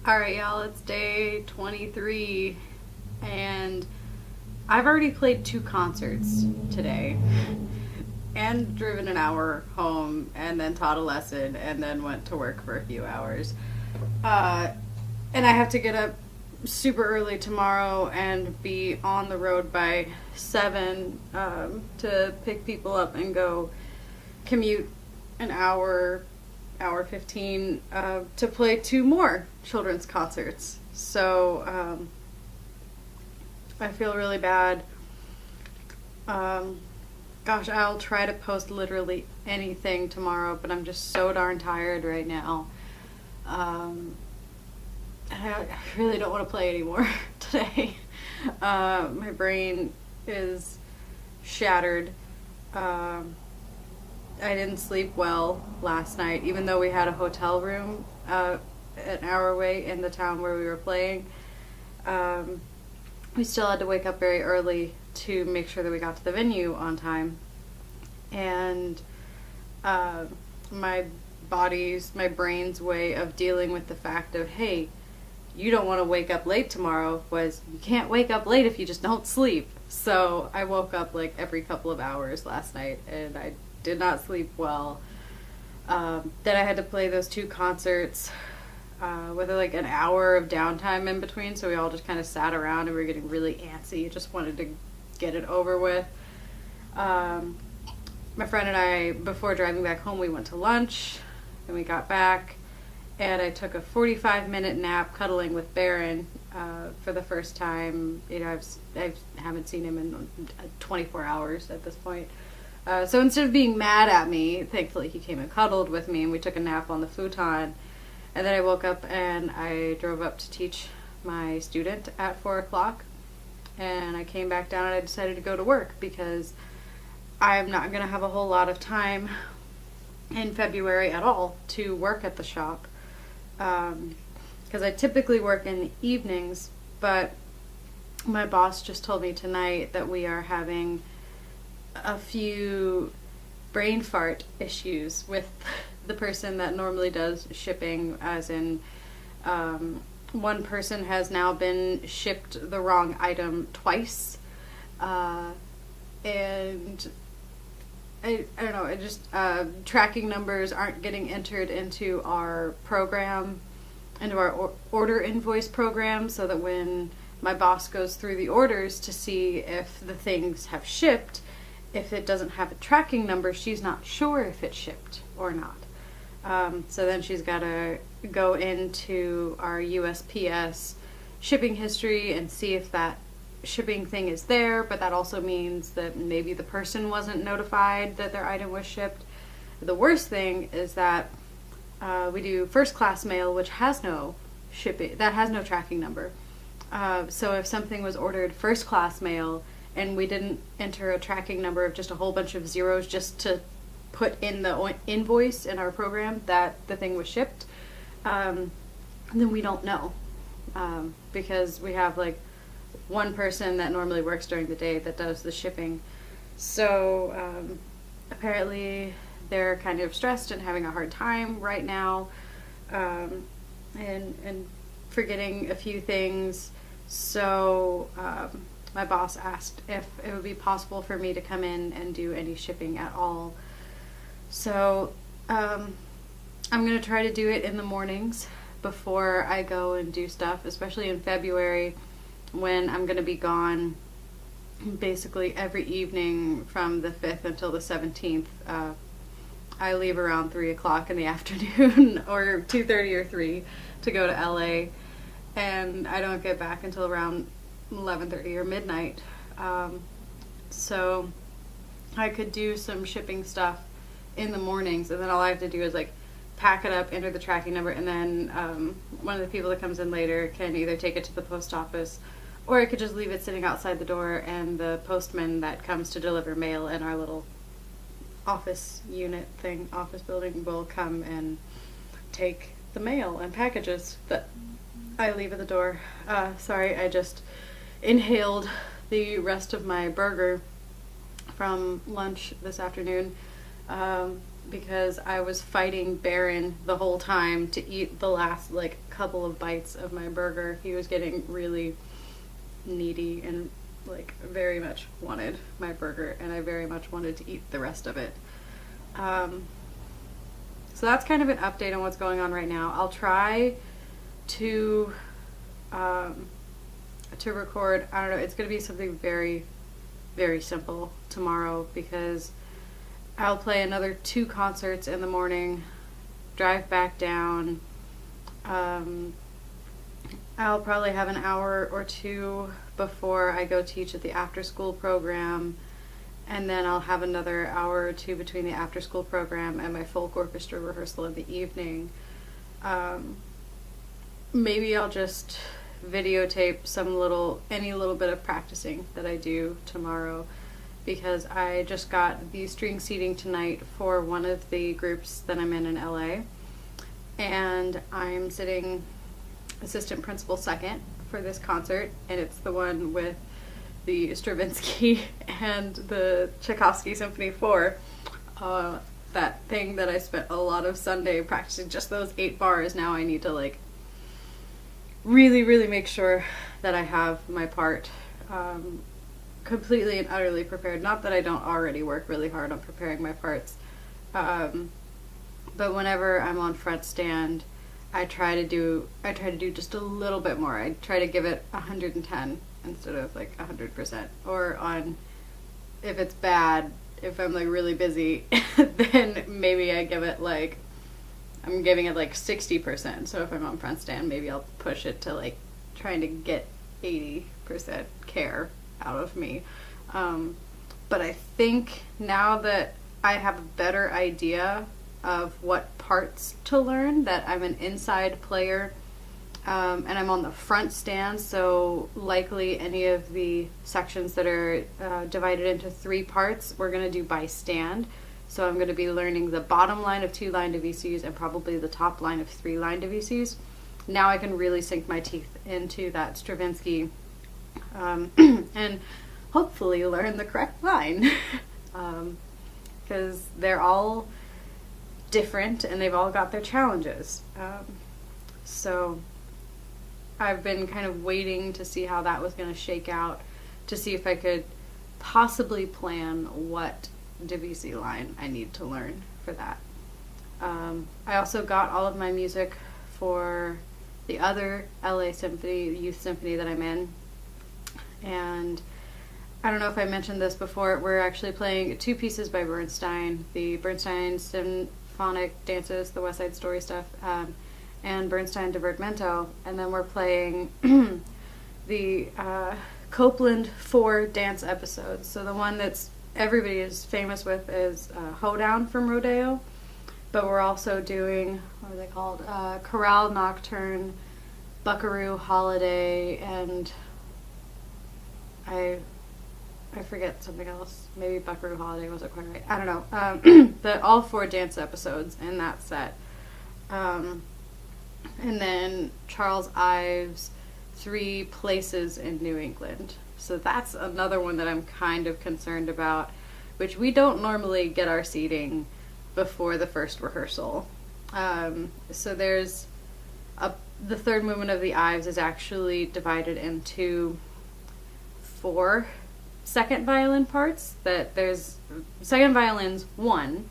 Alright, y'all, it's day 23, and I've already played 2 concerts today, and driven an hour home, and then taught a lesson, and then went to work for a few hours. Uh, and I have to get up super early tomorrow and be on the road by 7 to pick people up and go commute an hour 15 to play 2 more children's concerts. So I feel really bad. Gosh, I'll try to post literally anything tomorrow, but I'm just so darn tired right now. I really don't want to play anymore today. My brain is shattered. I didn't sleep well last night, even though we had a hotel room an hour away in the town where we were playing. We still had to wake up very early to make sure that we got to the venue on time. And my brain's way of dealing with the fact of, hey, you don't want to wake up late tomorrow was, you can't wake up late if you just don't sleep. So I woke up like every couple of hours last night, and I did not sleep well. Then I had to play those 2 concerts with like an hour of downtime in between, so we all just kind of sat around and we were getting really antsy, just wanted to get it over with. My friend and I, before driving back home, we went to lunch, and we got back, and I took a 45-minute nap cuddling with Baron for the first time. You know, I haven't seen him in 24 hours at this point. So instead of being mad at me, thankfully he came and cuddled with me, and we took a nap on the futon. And then I woke up and I drove up to teach my student at 4 o'clock. And I came back down and I decided to go to work because I'm not going to have a whole lot of time in February at all to work at the shop. Because I typically work in the evenings, but my boss just told me tonight that we are having a few brain fart issues with the person that normally does shipping, as in one person has now been shipped the wrong item twice, and I don't know, it just tracking numbers aren't getting entered into our program, into our order invoice program, so that when my boss goes through the orders to see if the things have shipped, if it doesn't have a tracking number, she's not sure if it shipped or not. So then she's got to go into our USPS shipping history and see if that shipping thing is there, but that also means that maybe the person wasn't notified that their item was shipped. The worst thing is that we do first class mail, which has no shipping, that has no tracking number. So if something was ordered first class mail and we didn't enter a tracking number of just a whole bunch of zeros just to put in the invoice in our program that the thing was shipped, then we don't know. Because we have like one person that normally works during the day that does the shipping. So apparently they're kind of stressed and having a hard time right now, and forgetting a few things. So my boss asked if it would be possible for me to come in and do any shipping at all. So I'm going to try to do it in the mornings before I go and do stuff, especially in February when I'm going to be gone basically every evening from the 5th until the 17th. I leave around 3 o'clock in the afternoon or 2:30 or 3 to go to LA, and I don't get back until around 11:30 or midnight. So I could do some shipping stuff in the mornings, and then all I have to do is like pack it up, enter the tracking number, and then one of the people that comes in later can either take it to the post office, or I could just leave it sitting outside the door, and the postman that comes to deliver mail in our little office unit thing, office building, will come and take the mail and packages that I leave at the door. Sorry, I just inhaled the rest of my burger from lunch this afternoon. because I was fighting Baron the whole time to eat the last like couple of bites of my burger. He was getting really needy and like very much wanted my burger, and I very much wanted to eat the rest of it. So that's kind of an update on what's going on right now. I'll try to record, I don't know, it's going to be something very, very simple tomorrow, because I'll play another 2 concerts in the morning, drive back down. I'll probably have an hour or 2 before I go teach at the after-school program, and then I'll have another hour or 2 between the after-school program and my folk orchestra rehearsal in the evening. Maybe I'll just videotape any little bit of practicing that I do tomorrow, because I just got the string seating tonight for one of the groups that I'm in LA, and I'm sitting assistant principal second for this concert, and it's the one with the Stravinsky and the Tchaikovsky Symphony 4. That thing that I spent a lot of Sunday practicing, just those 8 bars. Now I need to like really, really make sure that I have my part completely and utterly prepared. Not that I don't already work really hard on preparing my parts, but whenever I'm on front stand, I try to do just a little bit more. I try to give it 110 instead of like 100%. Or if it's bad, if I'm like really busy, then maybe I'm giving it like 60%. So if I'm on front stand, maybe I'll push it to like trying to get 80% care out of me. But I think now that I have a better idea of what parts to learn, that I'm an inside player, and I'm on the front stand, so likely any of the sections that are divided into 3 parts, we're going to do by stand. So I'm going to be learning the bottom line of 2 line divisis and probably the top line of 3 line divisis. Now I can really sink my teeth into that Stravinsky and hopefully learn the correct line, because they're all different and they've all got their challenges. So I've been kind of waiting to see how that was going to shake out, to see if I could possibly plan what Debussy line I need to learn for that. I also got all of my music for the other LA Symphony, Youth Symphony that I'm in, and I don't know if I mentioned this before, we're actually playing 2 pieces by Bernstein, the Bernstein Symphonic Dances, the West Side Story stuff, and Bernstein Divertimento, and then we're playing the Copland 4 dance episodes. So the one that's everybody is famous with is Hoedown from Rodeo, but we're also doing, what are they called, Chorale Nocturne, Buckaroo Holiday, and I forget something else. Maybe Buckaroo Holiday wasn't quite right. I don't know. All 4 dance episodes in that set. And then Charles Ives' 3 Places in New England. So that's another one that I'm kind of concerned about, which we don't normally get our seating before the first rehearsal. So there's the third movement of the Ives is actually divided into 4 second violin parts. That there's second violins 1,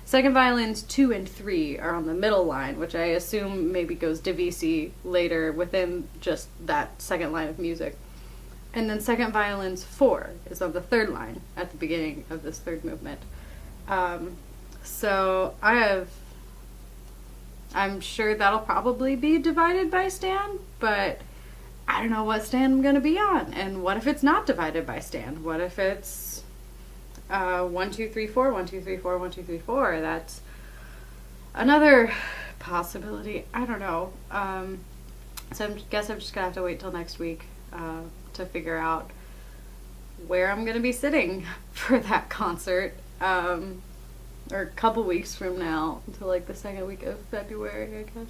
second violins 2 and 3 are on the middle line, which I assume maybe goes Debussy later within just that second line of music. And then second violins 4 is on the third line at the beginning of this third movement. So I'm sure that'll probably be divided by stand, but I don't know what stand I'm going to be on. And what if it's not divided by stand? What if it's 1, 2, 3, 4, 1, 2, 3, 4, 1, 2, 3, 4? That's another possibility. I don't know. So I guess I'm just going to have to wait till next week to figure out where I'm going to be sitting for that concert. Or a couple weeks from now, until like the second week of February, I guess.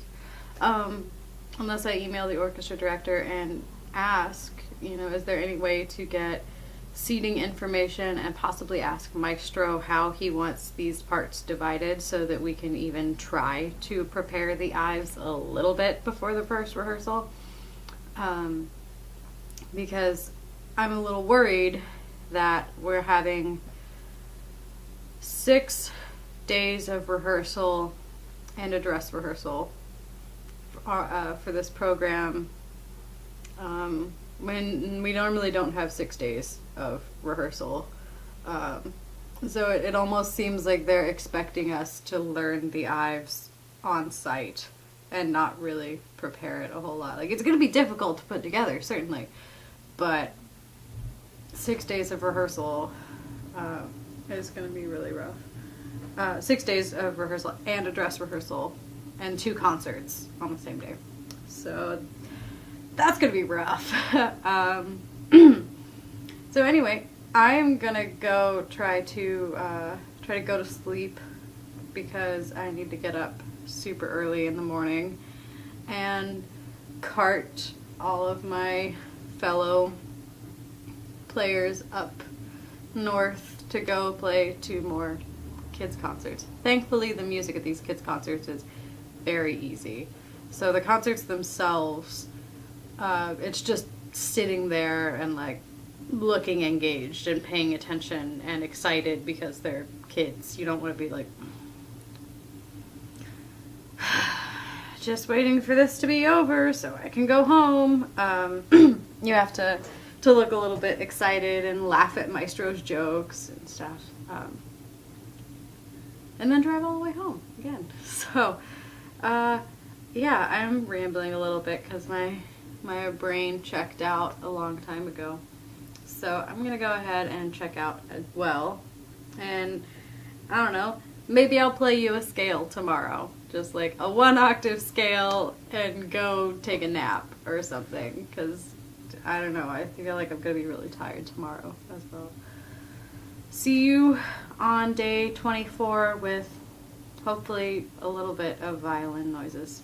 Unless I email the orchestra director and ask, is there any way to get seating information and possibly ask Maestro how he wants these parts divided so that we can even try to prepare the Ives a little bit before the first rehearsal. Because I'm a little worried that we're having 6 days of rehearsal and a dress rehearsal for this program, when we normally don't have 6 days of rehearsal. So it almost seems like they're expecting us to learn the Ives on site and not really prepare it a whole lot. Like, it's going to be difficult to put together, certainly, but 6 days of rehearsal is going to be really rough. 6 days of rehearsal and a dress rehearsal and 2 concerts on the same day. So that's going to be rough. So anyway, I'm going to go try to go to sleep because I need to get up super early in the morning and cart all of my fellow players up north to go play 2 more kids concerts. Thankfully, the music at these kids concerts is very easy. So the concerts themselves, it's just sitting there and like looking engaged and paying attention and excited because they're kids. You don't want to be like just waiting for this to be over so I can go home. You have to look a little bit excited and laugh at Maestro's jokes and stuff. And then drive all the way home again. So, yeah, I'm rambling a little bit because my brain checked out a long time ago. So I'm going to go ahead and check out as well. And I don't know, maybe I'll play you a scale tomorrow. Just like a 1 octave scale and go take a nap or something. Because, I don't know, I feel like I'm going to be really tired tomorrow as well. See you on day 24 with hopefully a little bit of violin noises.